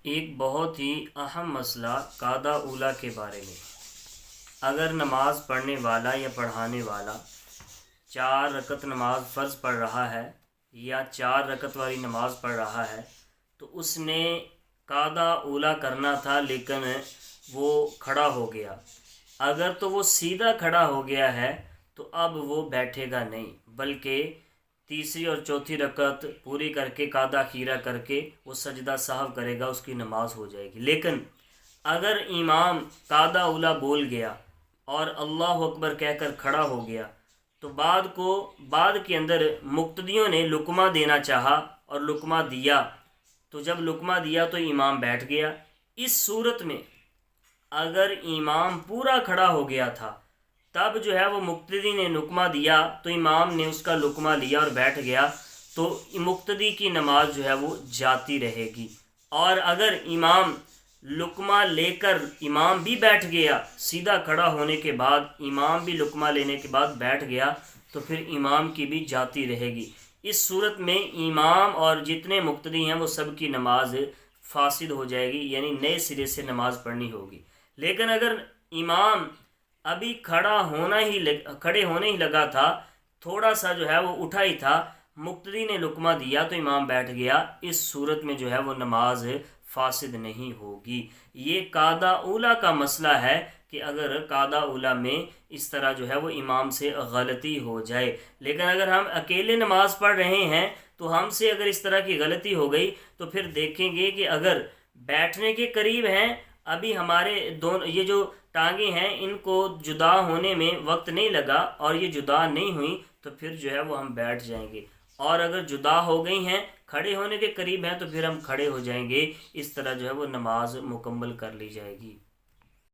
ایک بہت ہی اہم مسئلہ قاعدہ اولیٰ کے بارے میں۔ اگر نماز پڑھنے والا یا پڑھانے والا 4 رکعت نماز فرض پڑھ رہا ہے یا 4 رکعت والی نماز پڑھ رہا ہے تو اس نے قاعدہ اولیٰ کرنا تھا، لیکن وہ کھڑا ہو گیا۔ اگر تو وہ سیدھا کھڑا ہو گیا ہے تو اب وہ بیٹھے گا نہیں، بلکہ تیسری اور چوتھی رکعت پوری کر کے قاعدہ اخیرہ کر کے وہ سجدہ سہو کرے گا، اس کی نماز ہو جائے گی۔ لیکن اگر امام قاعدہ اولیٰ بول گیا اور اللہ اکبر کہہ کر کھڑا ہو گیا تو بعد کے اندر مقتدیوں نے لقمہ دینا چاہا اور لقمہ دیا، تو جب لقمہ دیا تو امام بیٹھ گیا۔ اس صورت میں اگر امام پورا کھڑا ہو گیا تھا تب جو ہے وہ مقتدی نے لقمہ دیا تو امام نے اس کا لقمہ لیا اور بیٹھ گیا، تو مقتدی کی نماز جو ہے وہ جاتی رہے گی۔ اور اگر امام لقمہ لے کر امام بھی بیٹھ گیا، سیدھا کھڑا ہونے کے بعد امام بھی لقمہ لینے کے بعد بیٹھ گیا، تو پھر امام کی بھی جاتی رہے گی۔ اس صورت میں امام اور جتنے مقتدی ہیں وہ سب کی نماز فاسد ہو جائے گی، یعنی نئے سرے سے نماز پڑھنی ہوگی۔ لیکن اگر امام ابھی کھڑے ہونے ہی لگا تھا، تھوڑا سا جو ہے وہ اٹھا ہی تھا، مقتدی نے لقمہ دیا تو امام بیٹھ گیا، اس صورت میں جو ہے وہ نماز فاسد نہیں ہوگی۔ یہ قاعدہ اولیٰ کا مسئلہ ہے کہ اگر قاعدہ اولیٰ میں اس طرح جو ہے وہ امام سے غلطی ہو جائے، لیکن اگر ہم اکیلے نماز پڑھ رہے ہیں تو ہم سے اگر اس طرح کی غلطی ہو گئی تو پھر دیکھیں گے کہ اگر بیٹھنے کے قریب ہیں، ابھی ہمارے یہ جو ٹانگیں ہیں ان کو جدا ہونے میں وقت نہیں لگا اور یہ جدا نہیں ہوئی، تو پھر جو ہے وہ ہم بیٹھ جائیں گے، اور اگر جدا ہو گئی ہیں، کھڑے ہونے کے قریب ہیں، تو پھر ہم کھڑے ہو جائیں گے۔ اس طرح جو ہے وہ نماز مکمل کر لی جائے گی۔